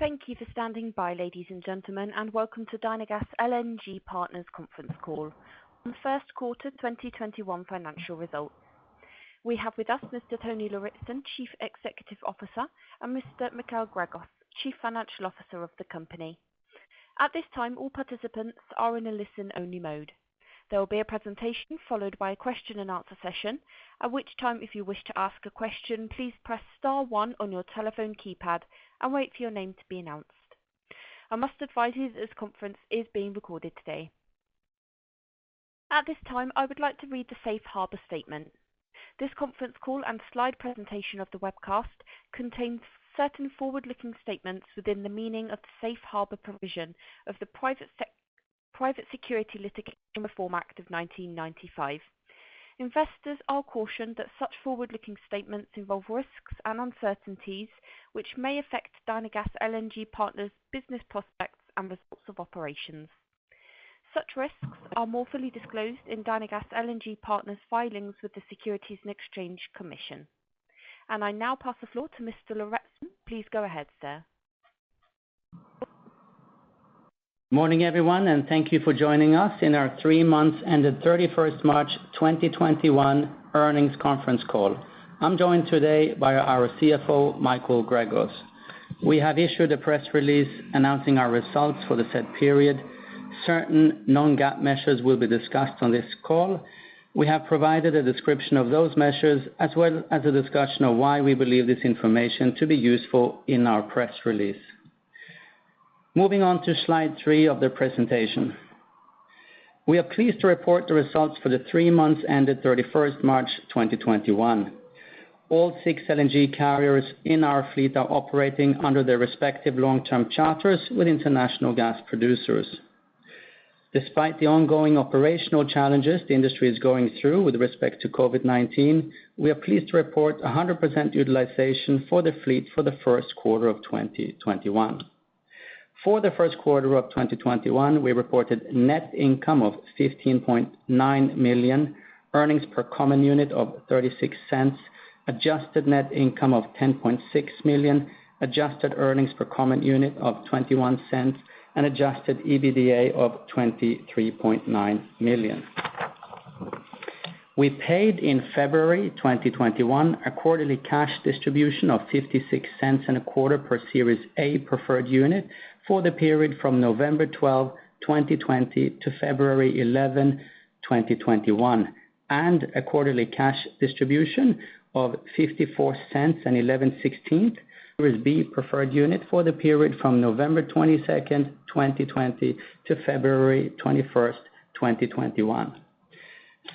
Thank you for standing by, ladies and gentlemen, and welcome to Dynagas LNG Partners conference call on first quarter 2021 financial results. We have with us Mr. Tony Lauritzen, Chief Executive Officer, and Mr. Michael Gregos, Chief Financial Officer of the company. At this time, all participants are in a listen-only mode. There will be a presentation followed by a question and answer session, at which time if you wish to ask a question, please press star 1 on your telephone keypad and wait for your name to be announced. I must advise you that this conference is being recorded today. At this time, I would like to read the Safe Harbour Statement. This conference call and slide presentation of the webcast contains certain forward-looking statements within the meaning of the Safe Harbour provision of the Private Securities Litigation Reform Act of 1995. Investors are cautioned that such forward-looking statements involve risks and uncertainties which may affect Dynagas LNG Partners' business prospects and results of operations. Such risks are more fully disclosed in Dynagas LNG Partners' filings with the Securities and Exchange Commission. And I now pass the floor to Mr. Lauritzen. Please go ahead, sir. Morning, everyone, and thank you for joining us in our 3 months ended 31st March 2021 earnings conference call. I'm joined today by our CFO, Michael Gregos. We have issued a press release announcing our results for the said period. Certain non-GAAP measures will be discussed on this call. We have provided a description of those measures as well as a discussion of why we believe this information to be useful in our press release. Moving on to slide 3 of the presentation. We are pleased to report the results for the 3 months ended 31st March 2021. All 6 LNG carriers in our fleet are operating under their respective long-term charters with international gas producers. Despite the ongoing operational challenges the industry is going through with respect to COVID-19, we are pleased to report 100% utilization for the fleet for the first quarter of 2021. For the first quarter of 2021, we reported net income of $15.9 million, earnings per common unit of 36 cents, adjusted net income of $10.6 million, adjusted earnings per common unit of 21 cents, and adjusted EBITDA of $23.9 million. We paid in February 2021 a quarterly cash distribution of 56 cents and a quarter per Series A preferred unit for the period from November 12, 2020 to February 11, 2021, and a quarterly cash distribution of 54 cents and 11/16 Series B preferred unit for the period from November 22, 2020 to February 21, 2021.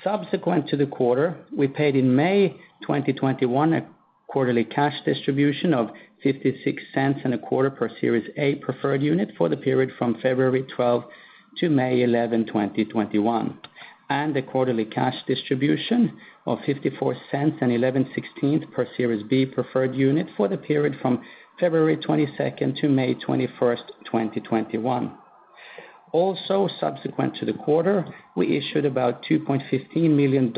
Subsequent to the quarter, we paid in May 2021 a quarterly cash distribution of 56 cents and a quarter per Series A preferred unit for the period from February 12 to May 11, 2021, and a quarterly cash distribution of 54 cents and 11/16 per Series B preferred unit for the period from February 22 to May 21, 2021. Also, subsequent to the quarter, we issued about $2.15 million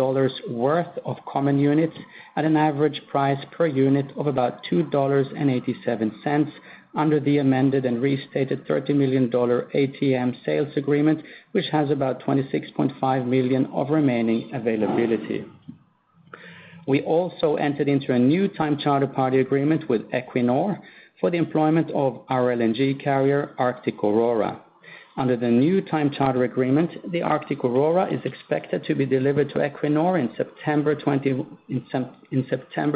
worth of common units at an average price per unit of about $2.87 under the amended and restated $30 million ATM sales agreement, which has about $26.5 million of remaining availability. We also entered into a new time charter party agreement with Equinor for the employment of our LNG carrier Arctic Aurora. Under the new time charter agreement, the Arctic Aurora is expected to be delivered to Equinor in September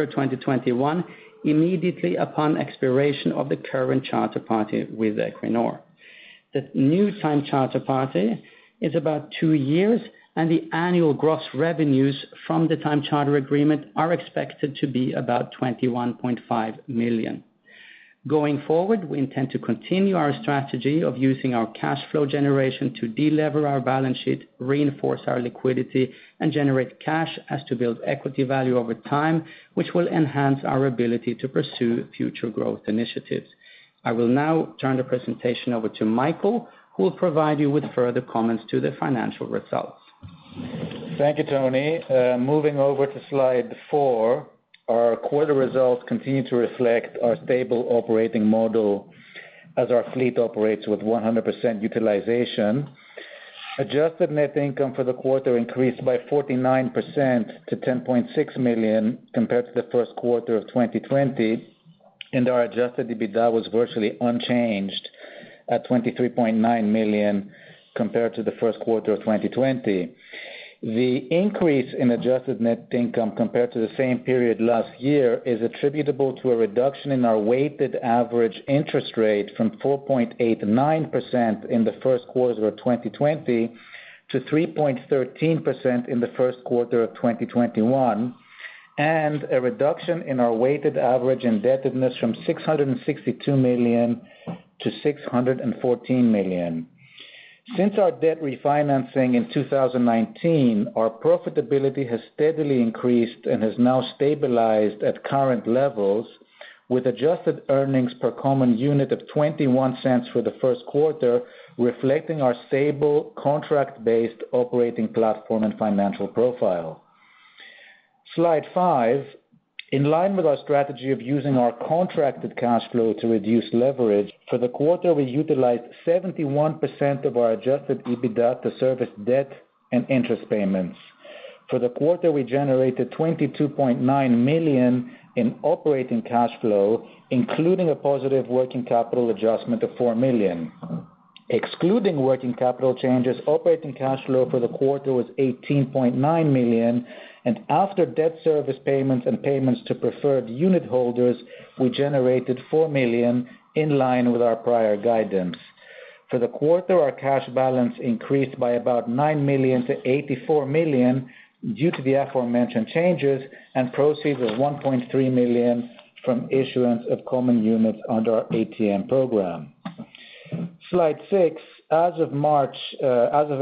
2021, immediately upon expiration of the current charter party with Equinor. The new time charter party is about 2 years, and the annual gross revenues from the time charter agreement are expected to be about $21.5 million. Going forward, we intend to continue our strategy of using our cash flow generation to delever our balance sheet, reinforce our liquidity, and generate cash as to build equity value over time, which will enhance our ability to pursue future growth initiatives. I will now turn the presentation over to Michael, who will provide you with further comments to the financial results. Thank you, Tony. Moving over to slide 4. Our quarter results continue to reflect our stable operating model as our fleet operates with 100% utilization. Adjusted net income for the quarter increased by 49% to $10.6 million compared to the first quarter of 2020, and our adjusted EBITDA was virtually unchanged at $23.9 million compared to the first quarter of 2020. The increase in adjusted net income compared to the same period last year is attributable to a reduction in our weighted average interest rate from 4.89% in the first quarter of 2020 to 3.13% in the first quarter of 2021, and a reduction in our weighted average indebtedness from $662 million to $614 million. Since our debt refinancing in 2019, our profitability has steadily increased and has now stabilized at current levels, with adjusted earnings per common unit of 21 cents for the first quarter, reflecting our stable contract-based operating platform and financial profile. Slide 5. In line with our strategy of using our contracted cash flow to reduce leverage, for the quarter we utilized 71% of our adjusted EBITDA to service debt and interest payments. For the quarter we generated $22.9 million in operating cash flow, including a positive working capital adjustment of $4 million. Excluding working capital changes, operating cash flow for the quarter was $18.9 million, and after debt service payments and payments to preferred unit holders, we generated $4 million in line with our prior guidance. For the quarter, our cash balance increased by about $9 million to $84 million due to the aforementioned changes and proceeds of $1.3 million from issuance of common units under our ATM program. Slide 6. As of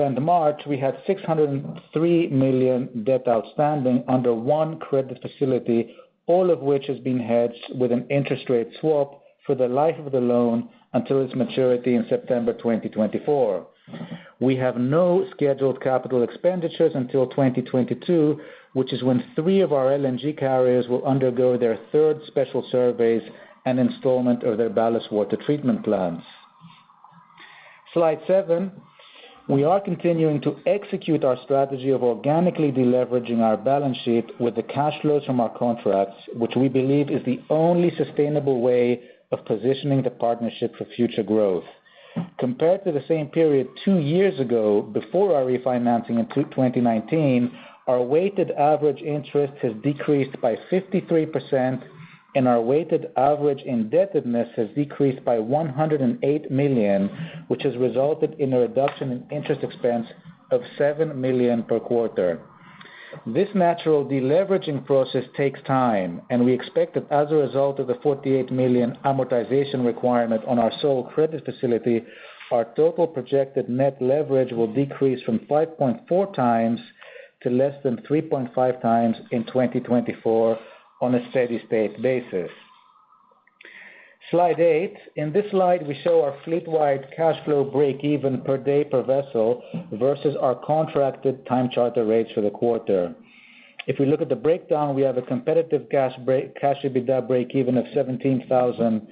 end March, we had $603 million debt outstanding under one credit facility, all of which has been hedged with an interest rate swap for the life of the loan until its maturity in September 2024. We have no scheduled capital expenditures until 2022, which is when 3 of our LNG carriers will undergo their third special surveys and installment of their ballast water treatment plants. Slide 7. We are continuing to execute our strategy of organically deleveraging our balance sheet with the cash flows from our contracts, which we believe is the only sustainable way of positioning the partnership for future growth. Compared to the same period 2 years ago, before our refinancing in 2019, our weighted average interest has decreased by 53%, and our weighted average indebtedness has decreased by $108 million, which has resulted in a reduction in interest expense of $7 million per quarter. This natural deleveraging process takes time, and we expect that as a result of the $48 million amortization requirement on our sole credit facility, our total projected net leverage will decrease from 5.4 times to less than 3.5 times in 2024 on a steady-state basis. Slide 8. In this slide, we show our fleet-wide cash flow break-even per day per vessel versus our contracted time charter rates for the quarter. If we look at the breakdown, we have a competitive cash EBITDA break-even of $17,000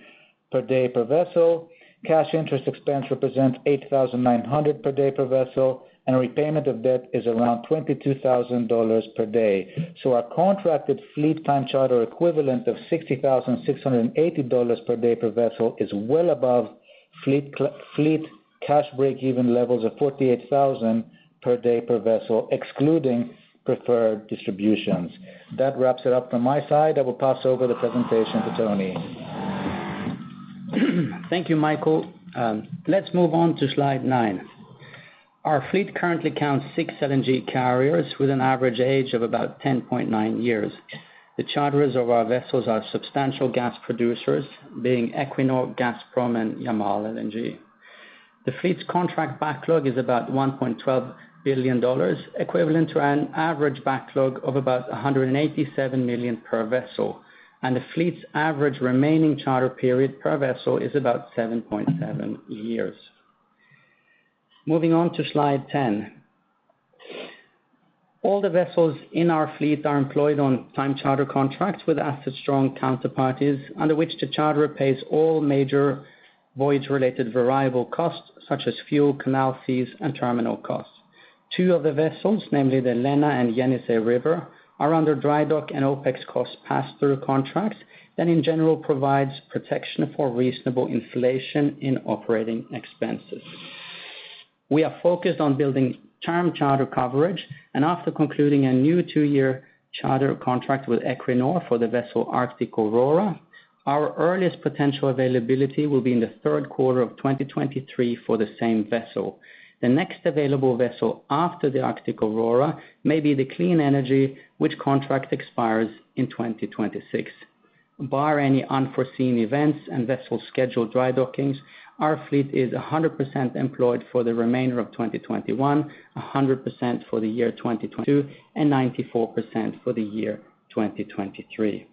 per day per vessel. Cash interest expense represents $8,900 per day per vessel, and repayment of debt is around $22,000 per day. So our contracted fleet time charter equivalent of $60,680 per day per vessel is well above fleet cash break-even levels of $48,000 per day per vessel, excluding preferred distributions. That wraps it up from my side. I will pass over the presentation to Tony. Thank you, Michael. Let's move on to slide 9. Our fleet currently counts 6 LNG carriers with an average age of about 10.9 years. The charterers of our vessels are substantial gas producers, being Equinor, Gazprom, and Yamal LNG. The fleet's contract backlog is about $1.12 billion, equivalent to an average backlog of about $187 million per vessel, and the fleet's average remaining charter period per vessel is about 7.7 years. Moving on to slide 10. All the vessels in our fleet are employed on time charter contracts with asset-strong counterparties, under which the charterer pays all major voyage-related variable costs such as fuel, canal fees, and terminal costs. Two of the vessels, namely the Lena and Yenisei River, are under dry dock and OPEX cost pass-through contracts that in general provides protection for reasonable inflation in operating expenses. We are focused on building term charter coverage, and after concluding a new 2-year charter contract with Equinor for the vessel Arctic Aurora, our earliest potential availability will be in the third quarter of 2023 for the same vessel. The next available vessel after the Arctic Aurora may be the Clean Energy, which contract expires in 2026. Bar any unforeseen events and vessel scheduled dry dockings, our fleet is 100% employed for the remainder of 2021, 100% for the year 2022, and 94% for the year 2023.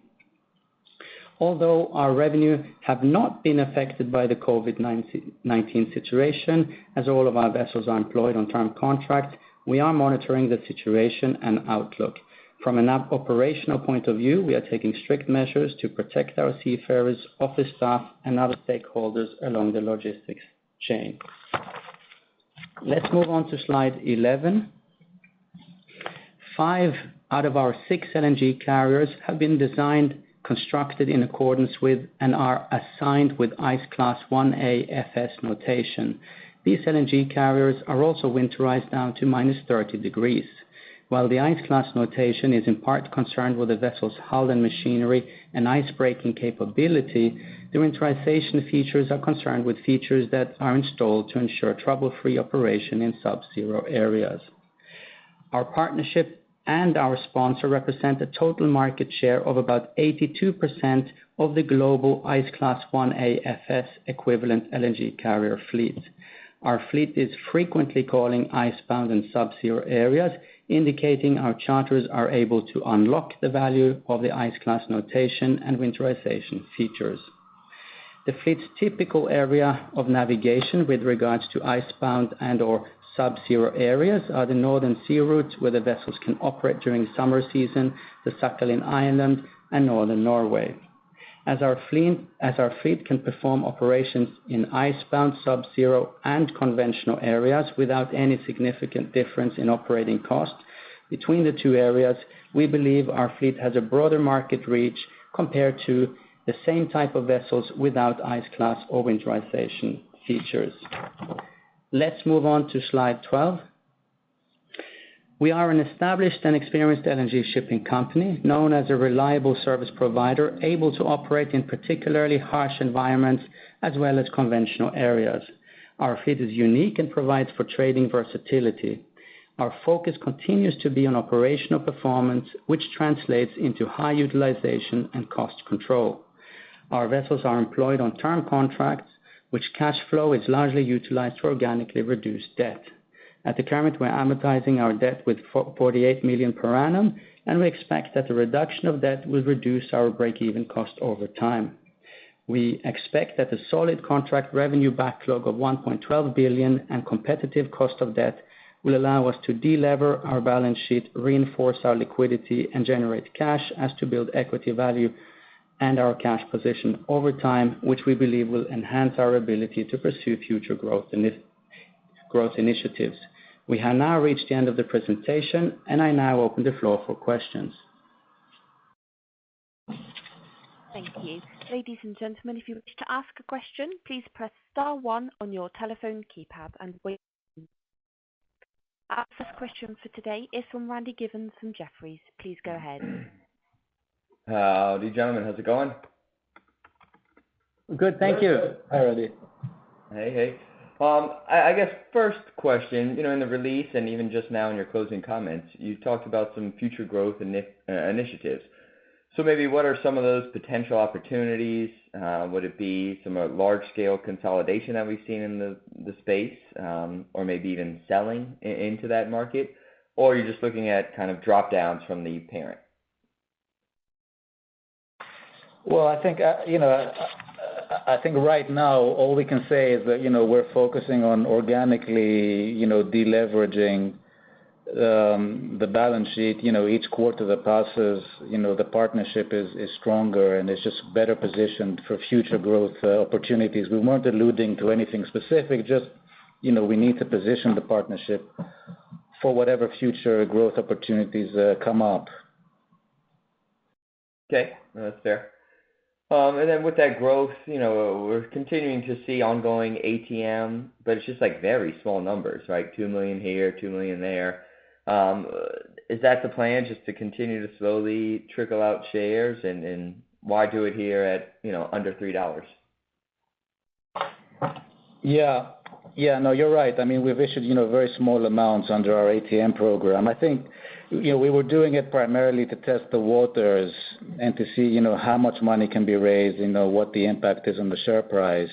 Although our revenue have not been affected by the COVID-19 situation, as all of our vessels are employed on term contracts, we are monitoring the situation and outlook. From an operational point of view, we are taking strict measures to protect our seafarers, office staff, and other stakeholders along the logistics chain. Let's move on to slide 11. 5 out of our 6 LNG carriers have been designed, constructed in accordance with, and are assigned with Ice Class 1A FS notation. These LNG carriers are also winterized down to -30 degrees. While the Ice Class notation is in part concerned with the vessel's hull and machinery and ice-breaking capability, the winterization features are concerned with features that are installed to ensure trouble-free operation in sub-zero areas. Our partnership and our sponsor represent a total market share of about 82% of the global Ice Class 1A FS equivalent LNG carrier fleet. Our fleet is frequently calling icebound and sub-zero areas, indicating our charters are able to unlock the value of the Ice Class notation and winterization features. The fleet's typical area of navigation with regards to icebound and or sub-zero areas are the northern sea routes where the vessels can operate during summer season, the Sakhalin Island, and northern Norway. As our fleet can perform operations in icebound, sub-zero, and conventional areas without any significant difference in operating costs between the two areas, we believe our fleet has a broader market reach compared to the same type of vessels without Ice Class or winterization features. Let's move on to slide 12. We are an established and experienced LNG shipping company, known as a reliable service provider, able to operate in particularly harsh environments as well as conventional areas. Our fleet is unique and provides for trading versatility. Our focus continues to be on operational performance, which translates into high utilization and cost control. Our vessels are employed on term contracts, which cash flow is largely utilized to organically reduce debt. At the current, we're amortizing our debt with 48 million per annum, and we expect that the reduction of debt will reduce our break-even cost over time. We expect that the solid contract revenue backlog of 1.12 billion and competitive cost of debt will allow us to delever our balance sheet, reinforce our liquidity, and generate cash as to build equity value and our cash position over time, which we believe will enhance our ability to pursue future growth initiatives. We have now reached the end of the presentation, and I now open the floor for questions. Thank you. Ladies and gentlemen, if you wish to ask a question, please press star 1 on your telephone keypad and wait. Our first question for today is from Randy Giveans from Jefferies. Please go ahead. Howdy, gentlemen. How's it going? Good, thank you. Hi, Randy. Hey. I guess first question, in the release and even just now in your closing comments, you talked about some future growth initiatives. So maybe what are some of those potential opportunities? Would it be some large-scale consolidation that we've seen in the space, or maybe even selling into that market? Or are you just looking at kind of drop-downs from the parent? Well, I think, I think right now all we can say is that, we're focusing on organically, deleveraging the balance sheet, each quarter that passes, the partnership is stronger and is just better positioned for future growth opportunities. We weren't alluding to anything specific, just, we need to position the partnership for whatever future growth opportunities come up. Okay, that's fair. And then with that growth, we're continuing to see ongoing ATM, but it's just like very small numbers, right? 2 million here, 2 million there. Is that the plan, just to continue to slowly trickle out shares, and why do it here at, under $3? Yeah, no, you're right. I mean, we've issued, very small amounts under our ATM program. I think, we were doing it primarily to test the waters and to see, how much money can be raised, what the impact is on the share price.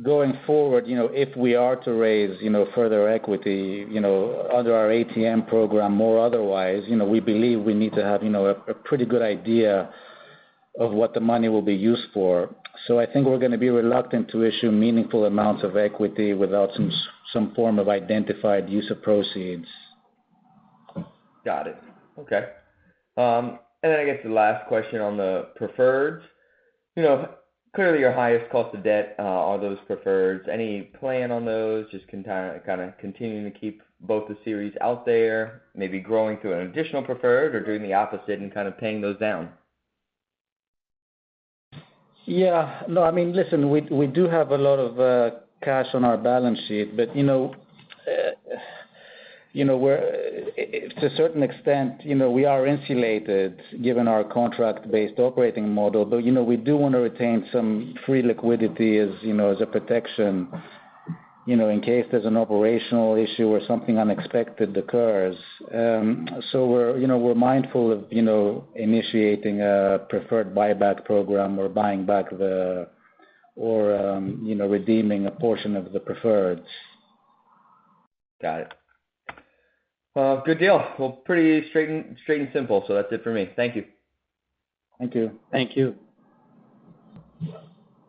Going forward, if we are to raise, further equity, under our ATM program or otherwise, we believe we need to have, a pretty good idea of what the money will be used for. So I think we're going to be reluctant to issue meaningful amounts of equity without some form of identified use of proceeds. Got it. Okay. And then I guess the last question on the preferreds. Clearly your highest cost of debt are those preferreds. Any plan on those? Just kind of continuing to keep both the series out there, maybe growing through an additional preferred, or doing the opposite and kind of paying those down? Yeah, no, I mean, listen, we do have a lot of cash on our balance sheet, but we're to a certain extent, we are insulated given our contract-based operating model, but we do want to retain some free liquidity as a protection, in case there's an operational issue or something unexpected occurs. So we're mindful of initiating a preferred buyback program or buying back redeeming a portion of the preferreds. Got it. Good deal. Well, pretty straight and simple. So that's it for me. Thank you. Thank you. Thank you.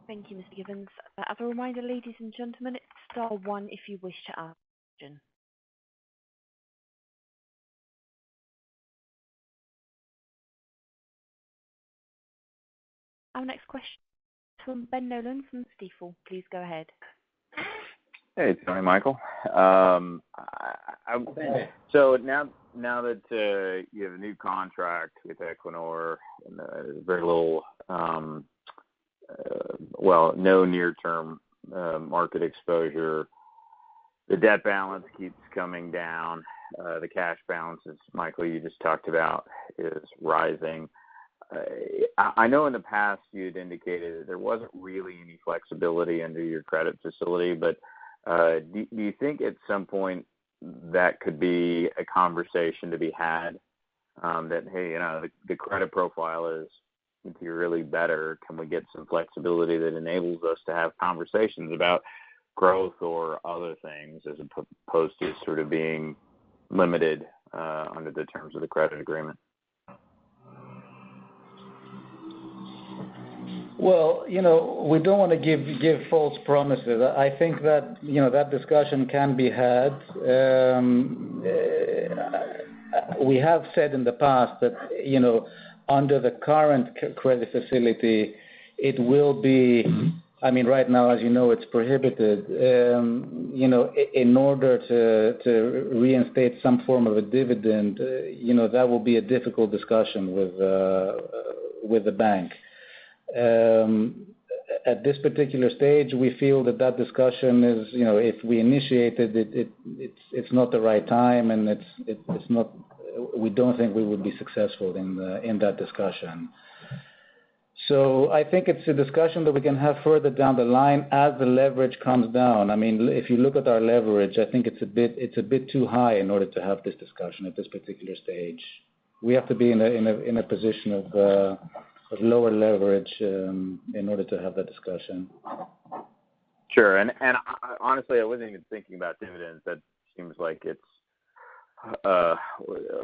Thank you, Mr. Givens. As a reminder, ladies and gentlemen, it's star one if you wish to ask a question. Our next question is from Ben Nolan from Stifel. Please go ahead. Hey, Tony, Michael. So now that you have a new contract with Equinor and very little, no near-term market exposure, the debt balance keeps coming down. The cash balance, as Michael, you just talked about, is rising. I know in the past you had indicated that there wasn't really any flexibility under your credit facility, but do you think at some point that could be a conversation to be had, that, hey, the credit profile is materially better. Can we get some flexibility that enables us to have conversations about growth or other things as opposed to sort of being limited under the terms of the credit agreement? Well, we don't want to give false promises. I think that, that discussion can be had. We have said in the past that, under the current credit facility, it will be, I mean, right now, as you know, it's prohibited. In order to reinstate some form of a dividend, that will be a difficult discussion with the bank. At this particular stage, we feel that discussion is, if we initiated it, it's not the right time, and it's not. We don't think we would be successful in that discussion. So I think it's a discussion that we can have further down the line as the leverage comes down. I mean, if you look at our leverage, I think it's a bit too high in order to have this discussion at this particular stage. We have to be in a position of lower leverage in order to have that discussion. Sure, and honestly, I wasn't even thinking about dividends. That seems like it's a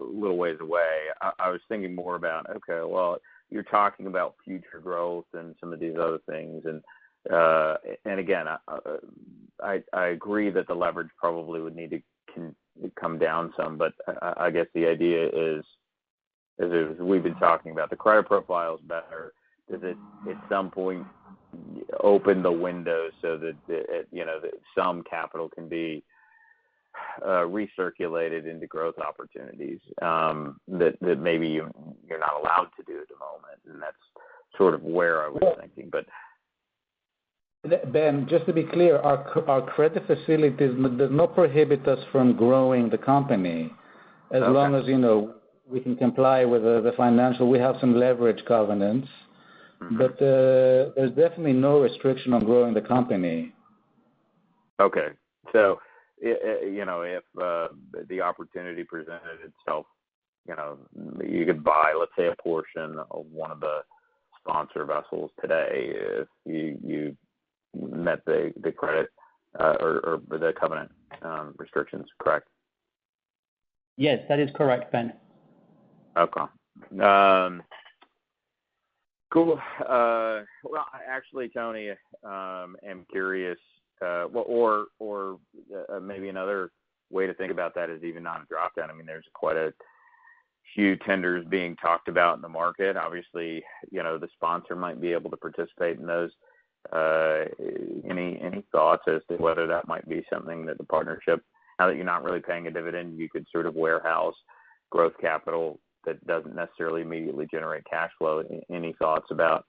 little ways away. I was thinking more about, okay, well, you're talking about future growth and some of these other things, and again, I agree that the leverage probably would need to come down some, but I guess the idea is, as we've been talking about, the credit profile is better. Does it at some point open the window so that that some capital can be recirculated into growth opportunities that maybe you're not allowed to do at the moment, and that's sort of where I was thinking. But Ben, just to be clear, our credit facilities does not prohibit us from growing the company, as long as we can comply with the financial. We have some leverage covenants, but there's definitely no restriction on growing the company. Okay, so if the opportunity presented itself, you could buy, let's say, a portion of one of the sponsor vessels today if you met the credit or the covenant restrictions, correct? Yes, that is correct, Ben. Okay. Cool. Well, actually, Tony, I'm curious, or maybe another way to think about that is even not a drop down. I mean, there's quite a few tenders being talked about in the market. Obviously, the sponsor might be able to participate in those. Any thoughts as to whether that might be something that the partnership, now that you're not really paying a dividend, you could sort of warehouse growth capital that doesn't necessarily immediately generate cash flow? Any thoughts about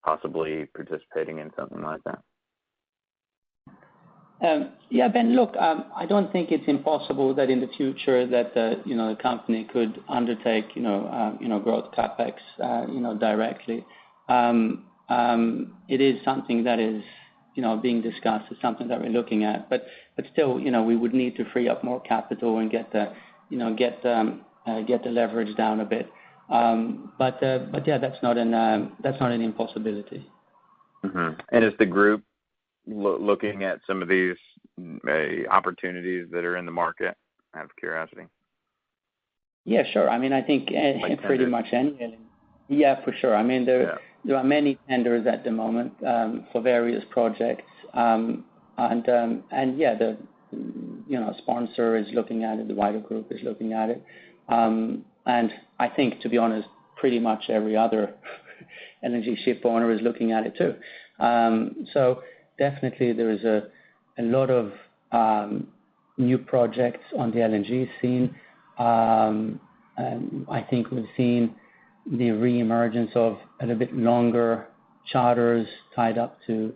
possibly participating in something like that? Yeah, Ben, look, I don't think it's impossible that in the future that the company could undertake growth capex directly. It is something that is being discussed. It's something that we're looking at, but still we would need to free up more capital and get the leverage down a bit. But yeah, that's not an impossibility. Mm-hmm. And is the group looking at some of these opportunities that are in the market, out of curiosity? Yeah, sure. I mean, I think pretty much any. Yeah, for sure. I mean, there are many tenders at the moment for various projects, and the sponsor is looking at it. The wider group is looking at it, and I think, to be honest, pretty much every other LNG ship owner is looking at it too. So definitely there is a lot of new projects on the LNG scene. And I think we've seen the re-emergence of a little bit longer charters tied up to,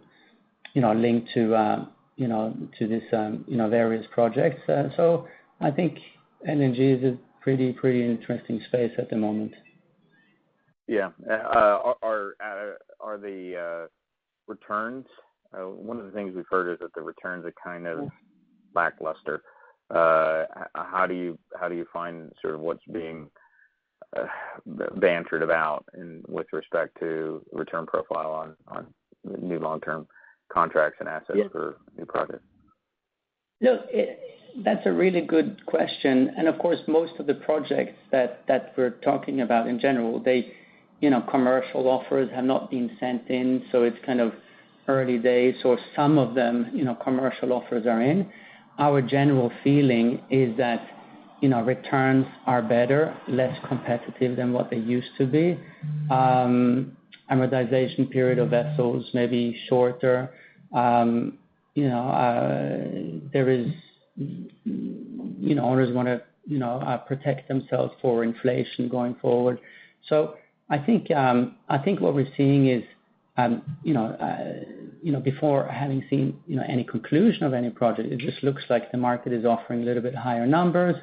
linked to, to this, various projects. So I think LNG is a pretty interesting space at the moment. Yeah. Are the returns? One of the things we've heard is that the returns are kind of lackluster. How do you find sort of what's being bantered about with respect to return profile on new long-term contracts and assets for new projects? Look, that's a really good question, and of course, most of the projects that we're talking about in general, they, commercial offers have not been sent in, so it's kind of early days. Or some of them, commercial offers are in. Our general feeling is that returns are better, less competitive than what they used to be. Amortization period of vessels may be shorter. There is, owners want to protect themselves for inflation going forward. So I think what we're seeing is, before having seen, any conclusion of any project, it just looks like the market is offering a little bit higher numbers,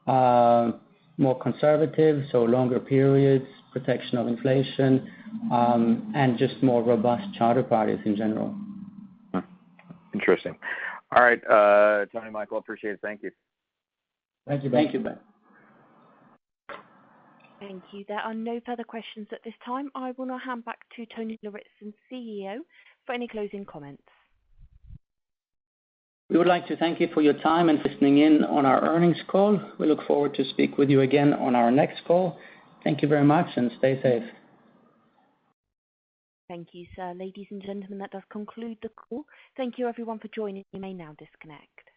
more conservative, so longer periods, protection of inflation, and just more robust charter parties in general. Interesting. All right, Tony, Michael, appreciate it. Thank you. Thank you, Ben. Thank you, Ben. Thank you. There are no further questions at this time. I will now hand back to Tony Lauritzen, CEO, for any closing comments. We would like to thank you for your time and listening in on our earnings call. We look forward to speak with you again on our next call. Thank you very much and stay safe. Thank you, sir. Ladies and gentlemen, that does conclude the call. Thank you everyone for joining. You may now disconnect.